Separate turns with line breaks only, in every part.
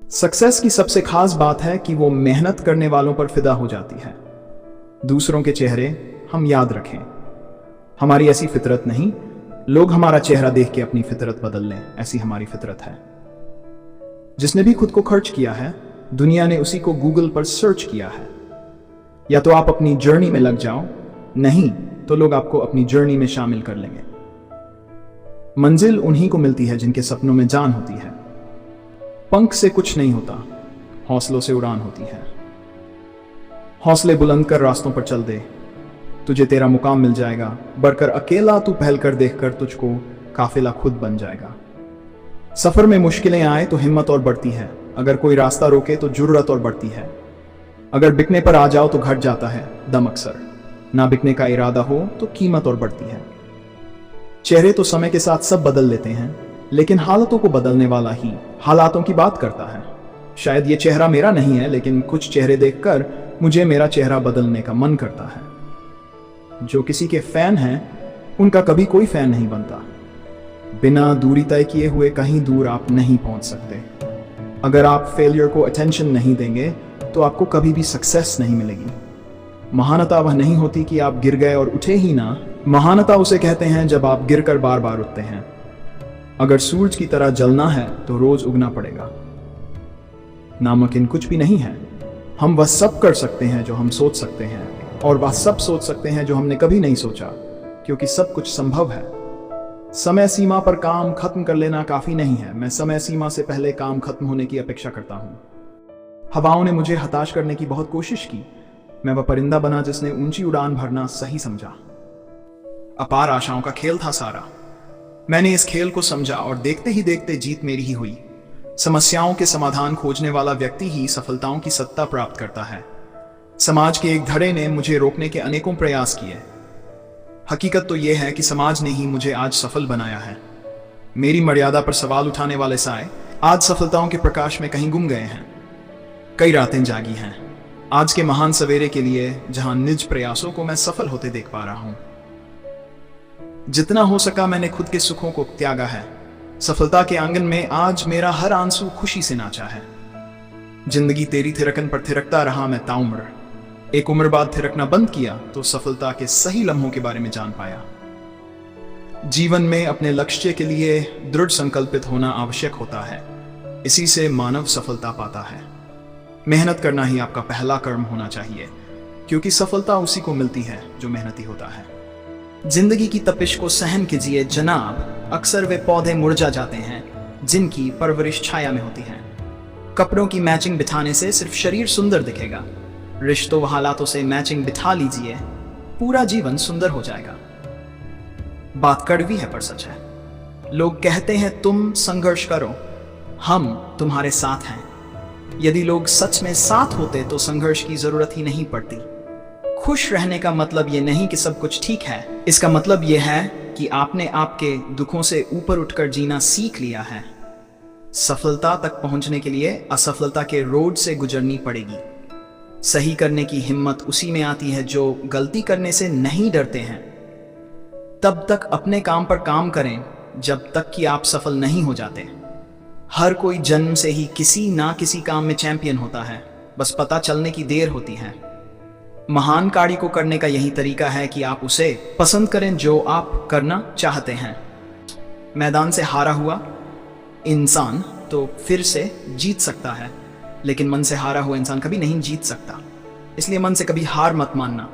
Success की सबसे खास बात है कि वो मेहनत करने वालों पर फिदा हो जाती है। दूसरों के चेहरे हम याद रखें, हमारी ऐसी फितरत नहीं। लोग हमारा चेहरा देख के अपनी फितरत बदल लें, ऐसी हमारी फितरत है। जिसने भी खुद को खर्च किया है, दुनिया ने उसी को गूगल पर सर्च किया है। या तो आप अपनी जर्नी में लग जाओ, नहीं तो लोग आपको अपनी जर्नी में शामिल कर लेंगे। मंजिल उन्हीं को मिलती है जिनके सपनों में जान होती है। पंख से कुछ नहीं होता, हौसलों से उड़ान होती है। हौसले बुलंद कर रास्तों पर चल दे, तुझे तेरा मुकाम मिल जाएगा। बढ़कर अकेला तू पहल कर, देखकर तुझको काफिला खुद बन जाएगा। सफर में मुश्किलें आए तो हिम्मत और बढ़ती है। अगर कोई रास्ता रोके तो जुर्रत और बढ़ती है। अगर बिकने पर आ जाओ तो घट जाता है दम अक्सर। ना बिकने का इरादा हो तो कीमत और बढ़ती है। चेहरे तो समय के साथ सब बदल लेते हैं, लेकिन हालतों को बदलने वाला ही हालातों की बात करता है। शायद ये चेहरा मेरा नहीं है, लेकिन कुछ चेहरे देखकर मुझे मेरा चेहरा बदलने का मन करता है। जो किसी के फैन हैं, उनका कभी कोई फैन नहीं बनता। बिना दूरी तय किए हुए कहीं दूर आप नहीं पहुंच सकते। अगर आप फेलियर को अटेंशन नहीं देंगे तो आपको कभी भी सक्सेस नहीं मिलेगी। महानता वह नहीं होती कि आप गिर गए और उठे ही ना। महानता उसे कहते हैं जब आप गिरकर बार बार उठते हैं। अगर सूरज की तरह जलना है तो रोज उगना पड़ेगा। नामुमकिन कुछ भी नहीं है। हम वह सब कर सकते हैं जो हम सोच सकते हैं, और वह सब सोच सकते हैं जो हमने कभी नहीं सोचा, क्योंकि सब कुछ संभव है। समय सीमा पर काम खत्म कर लेना काफी नहीं है। मैं समय सीमा से पहले काम खत्म होने की अपेक्षा करता हूं। हवाओं ने मुझे हताश करने की बहुत कोशिश की। मैं वह परिंदा बना जिसने ऊंची उड़ान भरना सही समझा। अपार आशाओं का खेल था सारा। मैंने इस खेल को समझा और देखते ही देखते जीत मेरी ही हुई। समस्याओं के समाधान खोजने वाला व्यक्ति ही सफलताओं की सत्ता प्राप्त करता है। समाज के एक धड़े ने मुझे रोकने के अनेकों प्रयास किए। हकीकत तो यह है कि समाज ने ही मुझे आज सफल बनाया है। मेरी मर्यादा पर सवाल उठाने वाले साए आज सफलताओं के प्रकाश में कहीं गुम गए हैं। कई रातें जागी हैं आज के महान सवेरे के लिए, जहां निज प्रयासों को मैं सफल होते देख पा रहा हूं। जितना हो सका मैंने खुद के सुखों को त्यागा है। सफलता के आंगन में आज मेरा हर आंसू खुशी से नाचा है। जिंदगी तेरी थिरकन पर थिरकता रहा मैं ताउम्र। एक उम्र बाद थिरकना बंद किया तो सफलता के सही लम्हों के बारे में जान पाया। जीवन में अपने लक्ष्य के लिए दृढ़ संकल्पित होना आवश्यक होता है। इसी से मानव सफलता पाता है। मेहनत करना ही आपका पहला कर्म होना चाहिए, क्योंकि सफलता उसी को मिलती है जो मेहनती होता है। जिंदगी की तपिश को सहन कीजिए जनाब। अक्सर वे पौधे मुरझा जाते हैं जिनकी परवरिश छाया में होती है। कपड़ों की मैचिंग बिठाने से सिर्फ शरीर सुंदर दिखेगा। रिश्तों व हालातों से मैचिंग बिठा लीजिए, पूरा जीवन सुंदर हो जाएगा। बात कड़वी है पर सच है। लोग कहते हैं तुम संघर्ष करो, हम तुम्हारे साथ हैं। यदि लोग सच में साथ होते तो संघर्ष की जरूरत ही नहीं पड़ती। खुश रहने का मतलब यह नहीं कि सब कुछ ठीक है। इसका मतलब यह है कि आपने आपके दुखों से ऊपर उठकर जीना सीख लिया है। सफलता तक पहुंचने के लिए असफलता के रोड से गुजरनी पड़ेगी। सही करने की हिम्मत उसी में आती है जो गलती करने से नहीं डरते हैं। तब तक अपने काम पर काम करें जब तक कि आप सफल नहीं हो जाते। हर कोई जन्म से ही किसी ना किसी काम में चैंपियन होता है, बस पता चलने की देर होती है। महान कार्य को करने का यही तरीका है कि आप उसे पसंद करें जो आप करना चाहते हैं। मैदान से हारा हुआ इंसान तो फिर से जीत सकता है, लेकिन मन से हारा हुआ इंसान कभी नहीं जीत सकता। इसलिए मन से कभी हार मत मानना।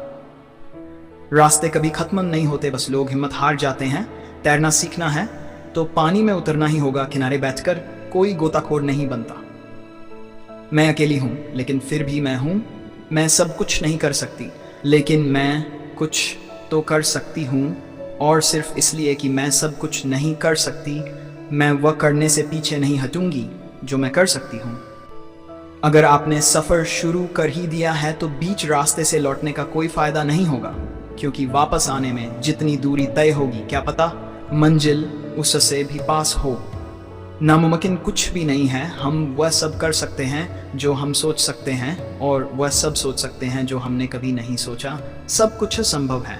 रास्ते कभी खत्म नहीं होते, बस लोग हिम्मत हार जाते हैं। तैरना सीखना है तो पानी में उतरना ही होगा। किनारे बैठकर कोई गोताखोर नहीं बनता। मैं अकेली हूं, लेकिन फिर भी मैं हूं। मैं सब कुछ नहीं कर सकती, लेकिन मैं कुछ तो कर सकती हूँ। और सिर्फ इसलिए कि मैं सब कुछ नहीं कर सकती, मैं वह करने से पीछे नहीं हटूंगी जो मैं कर सकती हूँ। अगर आपने सफ़र शुरू कर ही दिया है तो बीच रास्ते से लौटने का कोई फ़ायदा नहीं होगा, क्योंकि वापस आने में जितनी दूरी तय होगी, क्या पता मंजिल उससे भी पास हो। नामुमकिन कुछ भी नहीं है। हम वह सब कर सकते हैं जो हम सोच सकते हैं, और वह सब सोच सकते हैं जो हमने कभी नहीं सोचा। सब कुछ संभव है।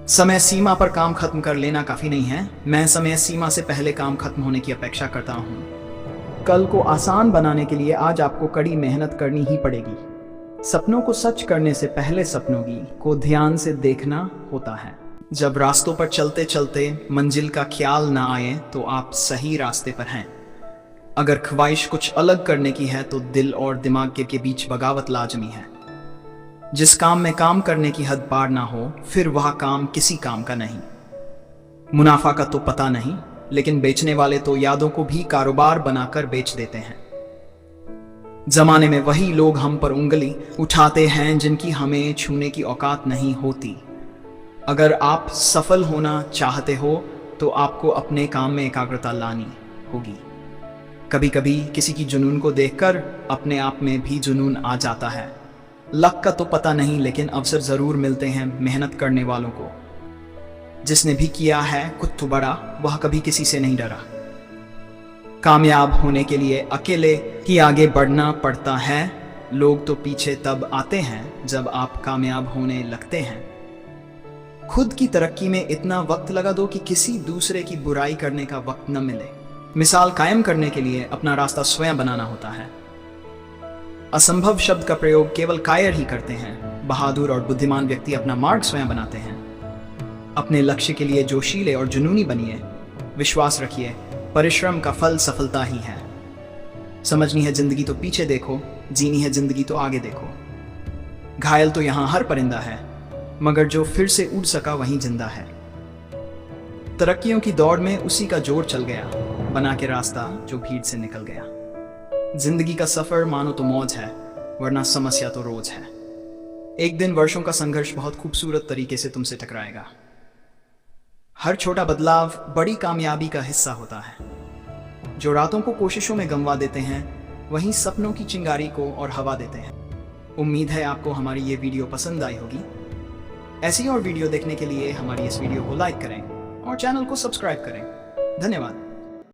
समय सीमा पर काम खत्म कर लेना काफ़ी नहीं है। मैं समय सीमा से पहले काम खत्म होने की अपेक्षा करता हूँ। कल को आसान बनाने के लिए आज आपको कड़ी मेहनत करनी ही पड़ेगी। सपनों को सच करने से पहले सपनों को ध्यान से देखना होता है। जब रास्तों पर चलते चलते मंजिल का ख्याल ना आए तो आप सही रास्ते पर हैं। अगर ख्वाहिश कुछ अलग करने की है तो दिल और दिमाग के बीच बगावत लाजमी है। जिस काम में काम करने की हद पार ना हो फिर वह काम किसी काम का नहीं। मुनाफा का तो पता नहीं, लेकिन बेचने वाले तो यादों को भी कारोबार बनाकर बेच देते हैं। जमाने में वही लोग हम पर उंगली उठाते हैं जिनकी हमें छूने की औकात नहीं होती। अगर आप सफल होना चाहते हो तो आपको अपने काम में एकाग्रता लानी होगी। कभी कभी किसी की जुनून को देखकर अपने आप में भी जुनून आ जाता है। लक का तो पता नहीं, लेकिन अवसर जरूर मिलते हैं मेहनत करने वालों को। जिसने भी किया है कुछ तो बड़ा, वह कभी किसी से नहीं डरा। कामयाब होने के लिए अकेले ही आगे बढ़ना पड़ता है। लोग तो पीछे तब आते हैं जब आप कामयाब होने लगते हैं। खुद की तरक्की में इतना वक्त लगा दो कि किसी दूसरे की बुराई करने का वक्त न मिले। मिसाल कायम करने के लिए अपना रास्ता स्वयं बनाना होता है। असंभव शब्द का प्रयोग केवल कायर ही करते हैं। बहादुर और बुद्धिमान व्यक्ति अपना मार्ग स्वयं बनाते हैं। अपने लक्ष्य के लिए जोशीले और जुनूनी बनिए। विश्वास रखिए, परिश्रम का फल सफलता ही है। समझनी है जिंदगी तो पीछे देखो, जीनी है जिंदगी तो आगे देखो। घायल तो यहाँ हर परिंदा है, मगर जो फिर से उड़ सका वहीं जिंदा है। तरक्कियों की दौड़ में उसी का जोर चल गया, बना के रास्ता जो भीड़ से निकल गया। जिंदगी का सफर मानो तो मौज है, वरना समस्या तो रोज है। एक दिन वर्षों का संघर्ष बहुत खूबसूरत तरीके से तुमसे टकराएगा। हर छोटा बदलाव बड़ी कामयाबी का हिस्सा होता है। जो रातों को कोशिशों में गंवा देते हैं वहीं सपनों की चिंगारी को और हवा देते हैं। उम्मीद है आपको हमारी ये वीडियो पसंद आई होगी। ऐसी और वीडियो देखने के लिए हमारी इस वीडियो को लाइक करें और चैनल को सब्सक्राइब करें। धन्यवाद।